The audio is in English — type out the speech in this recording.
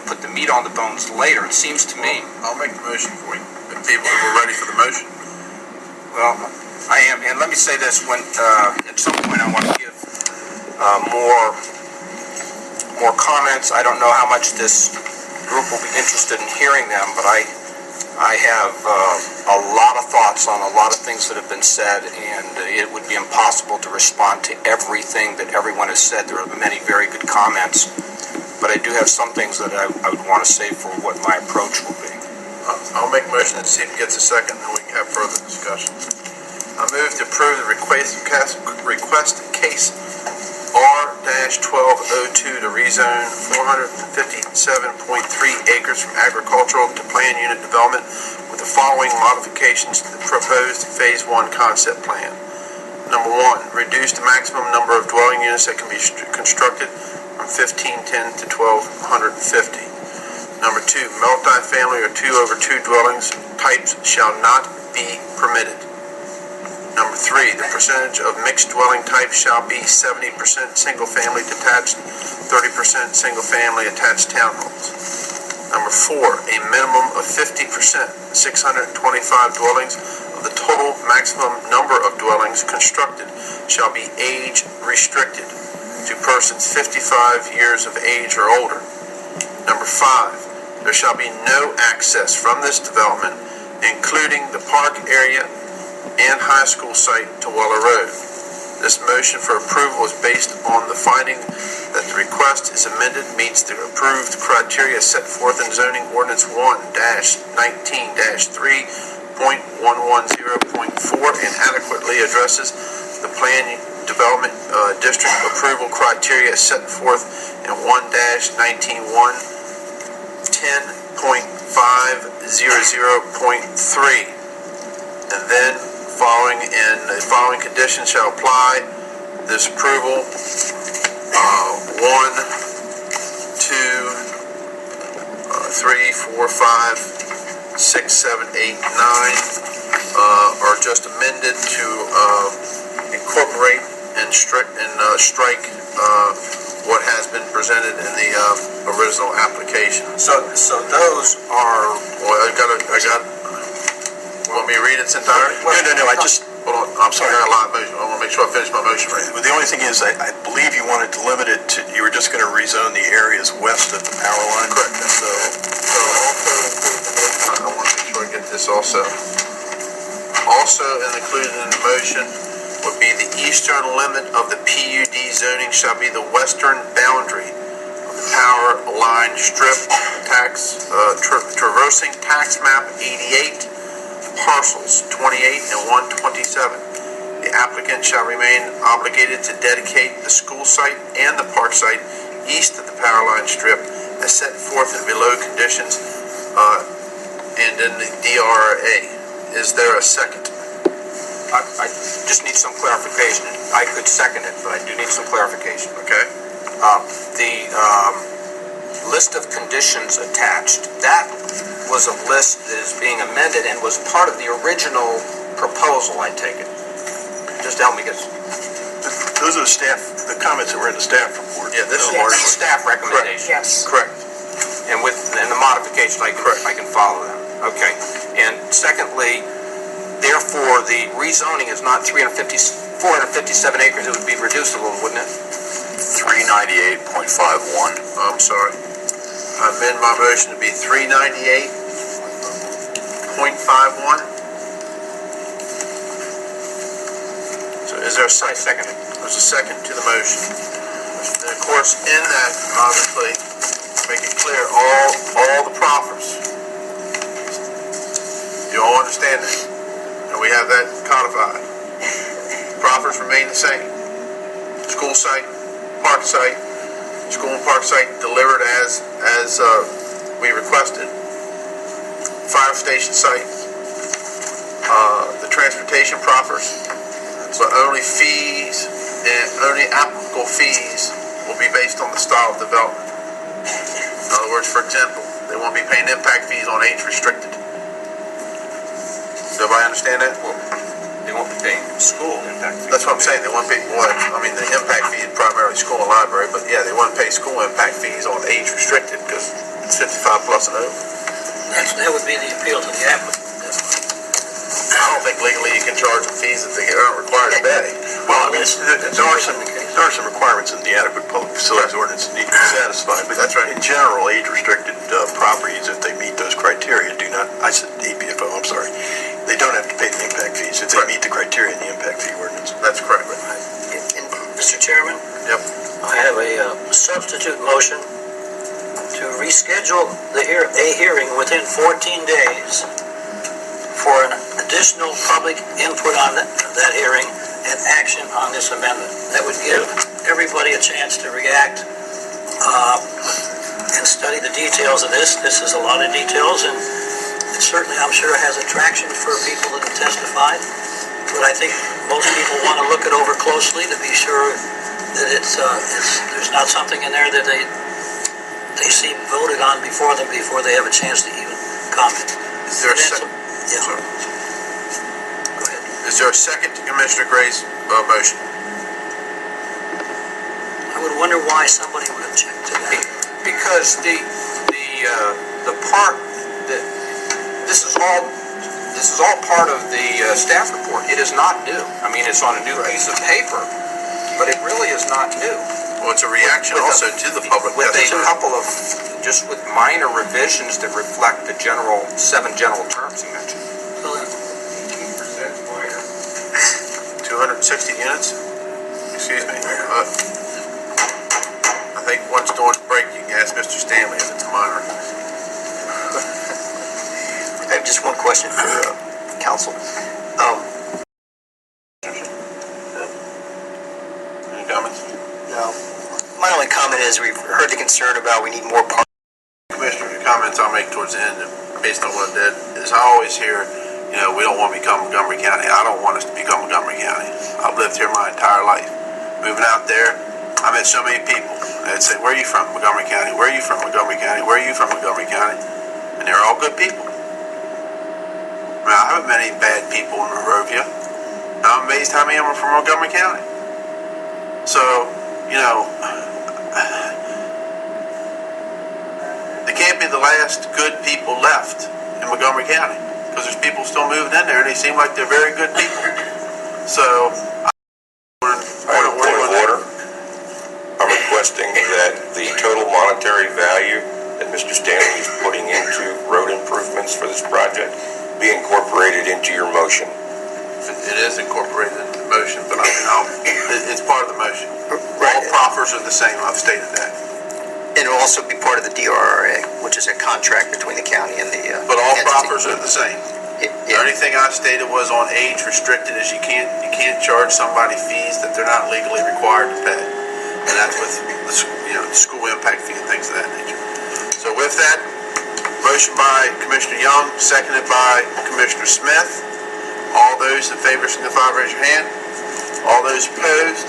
put the meat on the bones later. It seems to me. I'll make the motion for you. If people are ready for the motion. Well, I am, and let me say this: when at some point I want to give more comments. I don't know how much this group will be interested in hearing them, but I have a lot of thoughts on a lot of things that have been said, and it would be impossible to respond to everything that everyone has said. There are many very good comments, but I do have some things that I would want to say for what my approach will be. I'll make a motion and see if it gets a second, and we can have further discussion. I move to approve the request case R-1202 to rezone 457.3 acres from agricultural to plan unit development with the following modifications to the proposed Phase 1 concept plan. Number 1, reduce the maximum number of dwelling units that can be constructed from 1,510 to 1,250. Number 2, multi-family or 2 over 2 dwellings types shall not be permitted. Number 3, the percentage of mixed dwelling types shall be 70% single-family detached, 30% single-family attached townhomes. Number 4, a minimum of 50%, 625 dwellings of the total maximum number of dwellings constructed shall be age restricted to persons 55 years of age or older. Number 5, there shall be no access from this development, including the park area and high school site to Weller Road. This motion for approval is based on the finding that the request is amended, meets the approved criteria set forth in zoning ordinance 1-19-3.110.4 and adequately addresses the plan development district approval criteria set forth in 1-19.10.500.3. And then the following conditions shall apply. This approval, 1, 2, 3, 4, 5, 6, 7, 8, 9 are just amended to incorporate and strike what has been presented in the original application. So those are. Well, I got. Want me to read its entirety? No, I just, hold on. I'm sorry. I got a lot of motion. I want to make sure I finish my motion right. The only thing is, I believe you wanted to limit it to, you were just going to rezone the areas west of the power line. Correct. So also, I want to make sure I get this also. Also included in the motion would be the eastern limit of the PUD zoning shall be the western boundary of the power line strip traversing tax map 88, parcels 28 and 127. The applicant shall remain obligated to dedicate the school site and the park site east of the power line strip as set forth in below conditions and in the DRA. Is there a second? I just need some clarification. I could second it, but I do need some clarification. Okay. The list of conditions attached, that was a list that is being amended and was part of the original proposal, I take it. Just help me get. Those are the comments that were in the staff report. Yeah, this is the staff recommendation. Yes. correct. And with the modifications, I can follow them. Okay. And secondly, therefore, the rezoning is not 457 acres. It would be reduced a little, wouldn't it? 398.51. I'm sorry. I amend my motion to be 398.51. So is there a second? Second. There's a second to the motion. And of course, in that, obviously, make it clear, all the proffers. You all understand that? And we have that codified. Proffers remain the same. School site, park site, school and park site delivered as we requested. Fire station site, the transportation proffers, but only fees and only applicable fees will be based on the style of development. In other words, for example, they won't be paying impact fees on age restricted. Does everybody understand that? Well, they won't be paying school impact fees. That's what I'm saying. They won't pay. Well, I mean, the impact fee is primarily school and library, but yeah, they won't pay school impact fees on age restricted because plus an O. That would be the appeal to the applicant. I don't think legally you can charge them fees if they aren't required to pay. Well, I mean, there are some requirements in the adequate public facilities ordinance that need to be satisfied, but That's right. in general, age-restricted properties, if they meet those criteria, do not, I said APFO, I'm sorry, they don't have to pay the impact fees if they Right. meet the criteria in the impact fee ordinance. That's correct. And, Mr. Chairman, Yep. I have a substitute motion to reschedule a hearing within 14 days for an additional public input on that hearing and action on this amendment. That would give everybody a chance to react and study the details of this. This is a lot of details, and it certainly, I'm sure, has attraction for people that have testified. But I think most people want to look it over closely to be sure that there's not something in there that they see voted on before they have a chance to even comment. Is there a second? Yeah. Sorry. Go ahead. Is there a second to Commissioner Gray's motion? I would wonder why somebody would object to that. Because the part that, this is all part of the staff report. It is not new. I mean, it's on a new piece of paper, but it really is not new. Well, it's a reaction also to the public With a testimony. couple of, just with minor revisions that reflect the seven general terms he mentioned. So then, 18% minor. 260 units? Excuse me. I think once during the break, you can ask Mr. Stanley if it's a minor. I have just one question for council. Any comments? No. My only comment is we've heard the concern about we need more parking. Commissioner, the comments I'll make towards the end, based on what I did, is I always hear, we don't want to become Montgomery County. I don't want us to become Montgomery County. I've lived here my entire life. Moving out there, I met so many people. They'd say, where are you from? Montgomery County. Where are you from? Montgomery County. Where are you from? Montgomery County. And they're all good people. I mean, I haven't met any bad people in Monrovia. And I'm amazed how many of them are from Montgomery County. So, they can't be the last good people left in Montgomery County, because there's people still moving in there, and they seem like they're very good people. So, Point of order. I'm requesting that the total monetary value that Mr. Stanley is putting into road improvements for this project be incorporated into your motion. it is incorporated in the motion, but it's part of the motion. Right. All proffers are the same, I've stated that. And it'll also be part of the DRRA, which is a contract between the county and the But all entity. proffers are the same. The only thing I stated was on age restricted is you can't charge somebody fees that they're not legally required to pay. And that's with the school impact fee and things of that nature. So with that, motion by Commissioner Young, seconded by Commissioner Smith. All those in favor signify by raise your hand. All those opposed,